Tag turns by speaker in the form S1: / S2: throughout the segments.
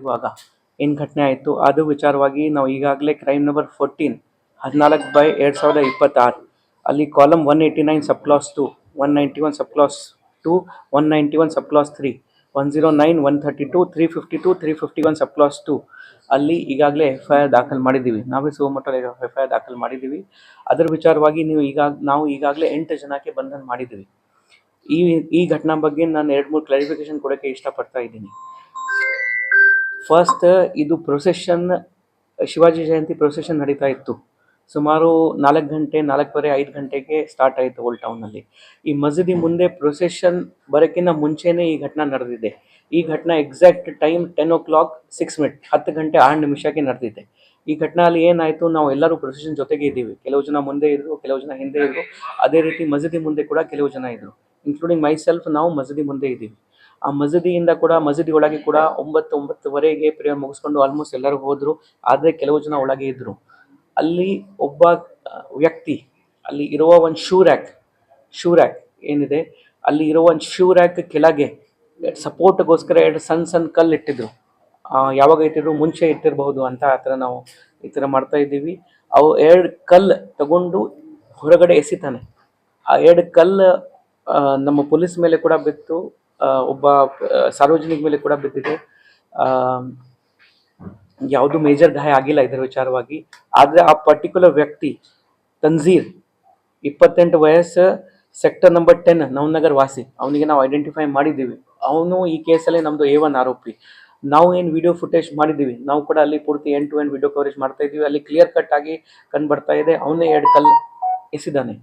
S1: ಇರುವಾಗ ಏನು ಘಟನೆ ಆಯಿತು ಅದು ವಿಚಾರವಾಗಿ ನಾವು ಈಗಾಗಲೇ ಕ್ರೈಮ್ ನಂಬರ್ 14/14/2026 ಅಲ್ಲಿ ಕಾಲಮ್ 189 ಸಬ್ ಕ್ಲಾಸ್ 2, 191 ಸಬ್ ಕ್ಲಾಸ್ 2, 191 ಸಬ್ ಕ್ಲಾಸ್ 3, 109, 132, 352, 351 ಸಬ್ ಕ್ಲಾಸ್ 2 ಅಲ್ಲಿ ಈಗಾಗಲೇ FIR ದಾಖಲು ಮಾಡಿದ್ದೀವಿ. ನಾವೇ ಸುಮೋಟೋ FIR ದಾಖಲು ಮಾಡಿದ್ದೀವಿ. ಅದರ ವಿಚಾರವಾಗಿ ನಾವು ಈಗಾಗಲೇ 8 ಜನಕ್ಕೆ ಬಂಧನ ಮಾಡಿದ್ದೀವಿ. ಈ ಘಟನಾ ಬಗ್ಗೆ ನಾನು 2-3 ಕ್ಲಾರಿಫಿಕೇಶನ್ ಕೊಡೋಕ್ಕೆ ಇಷ್ಟಪಡ್ತಾ ಇದ್ದೀನಿ. ಫಸ್ಟ್, ಇದು ಪ್ರೊಸೆಷನ್ ಶಿವಾಜಿ ಜಯಂತಿ ಪ್ರೊಸೆಷನ್ ನಡೀತಾ ಇತ್ತು. ಸುಮಾರು 4 ಗಂಟೆ 4:15 5 ಗಂಟೆಗೆ ಸ್ಟಾರ್ಟ್ ಆಯಿತು ಓಲ್ಡ್ ಟೌನಲ್ಲಿ. ಈ ಮಸೀದಿ ಮುಂದೆ ಪ್ರೊಸೆಷನ್ ಬರೋಕ್ಕಿಂತ ಮುಂಚೆನೇ ಈ ಘಟನೆ ನಡೆದಿದೆ. ಈ ಘಟನೆ ಎಕ್ಸಾಕ್ಟ್ ಟೈಮ್ 10:06 10 ಗಂಟೆ 6 ನಿಮಿಷಕ್ಕೆ ನಡೆದಿದೆ. ಈ ಘಟನೆಯಲ್ಲಿ ಏನಾಯಿತು, ನಾವು ಎಲ್ಲರೂ ಪ್ರೊಸೆಷನ್ ಜೊತೆಗೆ ಇದ್ದೀವಿ. ಕೆಲವು ಜನ ಮುಂದೆ ಇದ್ದರು, ಕೆಲವು ಜನ ಹಿಂದೆ ಇದ್ದರು. ಅದೇ ರೀತಿ ಮಸೀದಿ ಮುಂದೆ ಕೂಡ ಕೆಲವು ಜನ ಇದ್ದರು, ಇನ್ಕ್ಲೂಡಿಂಗ್ ಮೈಸೆಲ್ಫ್. ನಾವು ಮಸೀದಿ ಮುಂದೆ ಇದ್ದೀವಿ. ಆ ಮಸೀದಿಯಿಂದ ಕೂಡ ಮಸೀದಿ ಒಳಗೆ ಕೂಡ 9-9:30 ಪ್ರೇಯರ್ ಮುಗಿಸ್ಕೊಂಡು ಆಲ್ಮೋಸ್ಟ್ ಎಲ್ಲರೂ ಹೋದರು. ಆದರೆ ಕೆಲವು ಜನ ಒಳಗೆ ಇದ್ದರು. ಅಲ್ಲಿ ಒಬ್ಬ ವ್ಯಕ್ತಿ ಅಲ್ಲಿ ಇರುವ ಒಂದು ಶೂ ರ್ಯಾಕ್ ಏನಿದೆ, ಅಲ್ಲಿ ಇರುವ ಒಂದು ಶೂ ರ್ಯಾಕ್ ಕೆಳಗೆ ಸಪೋರ್ಟ್ಗೋಸ್ಕರ 2 ಸಣ್ಣ ಕಲ್ಲು ಇಟ್ಟಿದ್ರು. ಯಾವಾಗ ಇಟ್ಟಿದ್ರು, ಮುಂಚೆ ಇಟ್ಟಿರಬಹುದು ಅಂತ ಆ ಥರ ನಾವು ಈ ಥರ ಮಾಡ್ತಾ ಇದ್ದೀವಿ. ಅವು 2 ಕಲ್ಲು ತಗೊಂಡು ಹೊರಗಡೆ ಎಸಿತಾನೆ. ಆ 2 ಕಲ್ಲು ನಮ್ಮ ಪೊಲೀಸ್ ಮೇಲೆ ಕೂಡ ಬಿತ್ತು, ಒಬ್ಬ ಸಾರ್ವಜನಿಕ ಮೇಲೆ ಕೂಡ ಬಿದ್ದಿದೆ. ಯಾವುದು ಮೇಜರ್ ಗಾಯ ಆಗಿಲ್ಲ ಇದರ ವಿಚಾರವಾಗಿ. ಆದರೆ ಆ ಪರ್ಟಿಕ್ಯುಲರ್ ವ್ಯಕ್ತಿ ತನ್ಜೀರ್, 28 ವಯಸ್ಸು, ಸೆಕ್ಟರ್ ನಂಬರ್ 10 ನವನಗರ್ ವಾಸಿ. ಅವನಿಗೆ ನಾವು ಐಡೆಂಟಿಫೈ ಮಾಡಿದ್ದೀವಿ. ಅವನು ಈ ಕೇಸಲ್ಲಿ ನಮ್ಮದು A1 ಆರೋಪಿ. ನಾವು ಏನು ವಿಡಿಯೋ ಫುಟೇಜ್ ಮಾಡಿದ್ದೀವಿ, ನಾವು ಕೂಡ ಅಲ್ಲಿ ಪೂರ್ತಿ end to end video coverage ಮಾಡ್ತಾ ಇದ್ದೀವಿ. ಅಲ್ಲಿ ಕ್ಲಿಯರ್ ಕಟ್ ಆಗಿ ಕಂಡು ಬರ್ತಾ ಇದೆ, ಅವನೇ 2 ಕಲ್ಲು ಎಸಿದಾನೆ.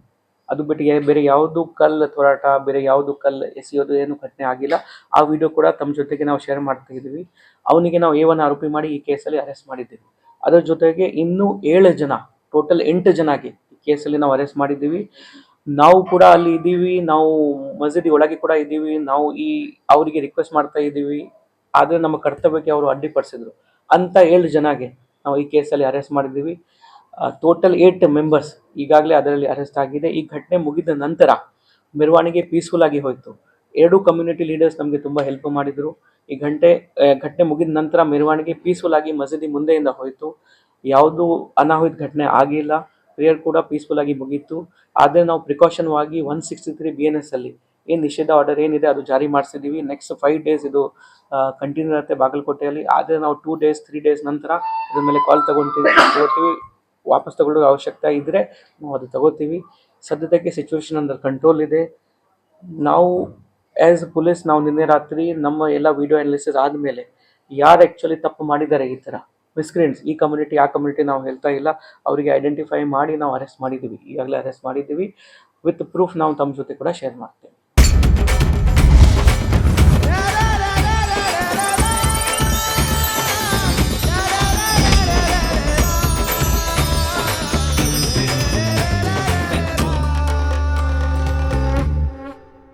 S1: ಅದು ಬಿಟ್ಟು ಬೇರೆ ಯಾವುದು ಕಲ್ಲು ತೂರಾಟ, ಬೇರೆ ಯಾವುದು ಕಲ್ಲು ಎಸೆಯೋದು ಏನು ಘಟನೆ ಆಗಿಲ್ಲ. ಆ ವಿಡಿಯೋ ಕೂಡ ತಮ್ಮ ಜೊತೆಗೆ ನಾವು ಶೇರ್ ಮಾಡ್ತಾ ಇದ್ದೀವಿ. ಅವನಿಗೆ ನಾವು A1 ಆರೋಪಿ ಮಾಡಿ ಈ ಕೇಸಲ್ಲಿ ಅರೆಸ್ಟ್ ಮಾಡಿದ್ದೀವಿ. ಅದರ ಜೊತೆಗೆ ಇನ್ನೂ 7 ಜನ, ಟೋಟಲ್ 8 ಜನಕ್ಕೆ ಈ ಕೇಸಲ್ಲಿ ನಾವು ಅರೆಸ್ಟ್ ಮಾಡಿದ್ದೀವಿ. ನಾವು ಕೂಡ ಅಲ್ಲಿ ಇದ್ದೀವಿ, ನಾವು ಮಸೀದಿ ಒಳಗೆ ಕೂಡ ಇದ್ದೀವಿ. ನಾವು ಅವರಿಗೆ ರಿಕ್ವೆಸ್ಟ್ ಮಾಡ್ತಾ ಇದ್ದೀವಿ, ಆದರೆ ನಮ್ಮ ಕರ್ತವ್ಯಕ್ಕೆ ಅವರು ಅಡ್ಡಿಪಡಿಸಿದ್ರು ಅಂತ 7 ಜನಗೆ ನಾವು ಈ ಕೇಸಲ್ಲಿ ಅರೆಸ್ಟ್ ಮಾಡಿದ್ದೀವಿ. ಟೋಟಲ್ 8 ಮೆಂಬರ್ಸ್ ಈಗಾಗಲೇ ಅದರಲ್ಲಿ ಅರೆಸ್ಟ್ ಆಗಿದೆ. ಈ ಘಟನೆ ಮುಗಿದ ನಂತರ ಮೆರವಣಿಗೆ ಪೀಸ್ಫುಲ್ ಆಗಿ ಹೋಯಿತು. 2 ಕಮ್ಯುನಿಟಿ ಲೀಡರ್ಸ್ ನಮಗೆ ತುಂಬ ಹೆಲ್ಪ್ ಮಾಡಿದರು. ಈ ಘಟನೆ ಮುಗಿದ ನಂತರ ಮೆರವಣಿಗೆ ಪೀಸ್ಫುಲ್ ಆಗಿ ಮಸೀದಿ ಮುಂದೆಯಿಂದ ಹೋಯಿತು. ಯಾವುದು ಅನಾಹುತ ಘಟನೆ ಆಗಿಲ್ಲ. ಪ್ರೇಯರ್ ಕೂಡ ಪೀಸ್ಫುಲ್ ಆಗಿ ಮುಗೀತು. ಆದರೆ ನಾವು ಪ್ರಿಕಾಷನ್ವಾಗಿ 163 BNS ಅಲ್ಲಿ ಏನು ನಿಷೇಧ ಆರ್ಡರ್ ಏನಿದೆ ಅದು ಜಾರಿ ಮಾಡಿಸಿದ್ದೀವಿ. ನೆಕ್ಸ್ಟ್ 5 ಡೇಸ್ ಇದು ಕಂಟಿನ್ಯೂ ಇರುತ್ತೆ ಬಾಗಲಕೋಟೆಯಲ್ಲಿ. ಆದರೆ ನಾವು 2 ಡೇಸ್ 3 ಡೇಸ್ ನಂತರ ಅದ್ರ ಮೇಲೆ ಕಾಲ್ ತಗೊಳ್ತೀವಿ. ವಾಪಸ್ ತಗೊಳ್ಳೋ ಅವಶ್ಯಕತೆ ಇದ್ದರೆ ನಾವು ಅದು ತಗೋತೀವಿ. ಸದ್ಯಕ್ಕೆ ಸಿಚುವೇಶನ್ ಅಂಡರ್ ಕಂಟ್ರೋಲ್ ಇದೆ. ನಾವು ಆ್ಯಸ್ ಪೊಲೀಸ್ ನಾವು ನಿನ್ನೆ ರಾತ್ರಿ ನಮ್ಮ ಎಲ್ಲ ವಿಡಿಯೋ ಅನಾಲಿಸಿಸ್ ಆದಮೇಲೆ ಯಾರು ಆ್ಯಕ್ಚುಲಿ ತಪ್ಪು ಮಾಡಿದ್ದಾರೆ, ಈ ಥರ ಮಿಸ್ಕ್ರಿಯೆಂಟ್ಸ್, ಈ ಕಮ್ಯುನಿಟಿ ಆ ಕಮ್ಯುನಿಟಿ ನಾವು ಹೇಳ್ತಾ ಇಲ್ಲ, ಅವರಿಗೆ ಐಡೆಂಟಿಫೈ ಮಾಡಿ ನಾವು ಅರೆಸ್ಟ್ ಮಾಡಿದ್ದೀವಿ. ಈಗಾಗಲೇ ಅರೆಸ್ಟ್ ಮಾಡಿದ್ದೀವಿ. ವಿತ್ ಪ್ರೂಫ್ ನಾವು ತಮ್ಮ ಜೊತೆ ಕೂಡ ಶೇರ್ ಮಾಡ್ತೇವೆ.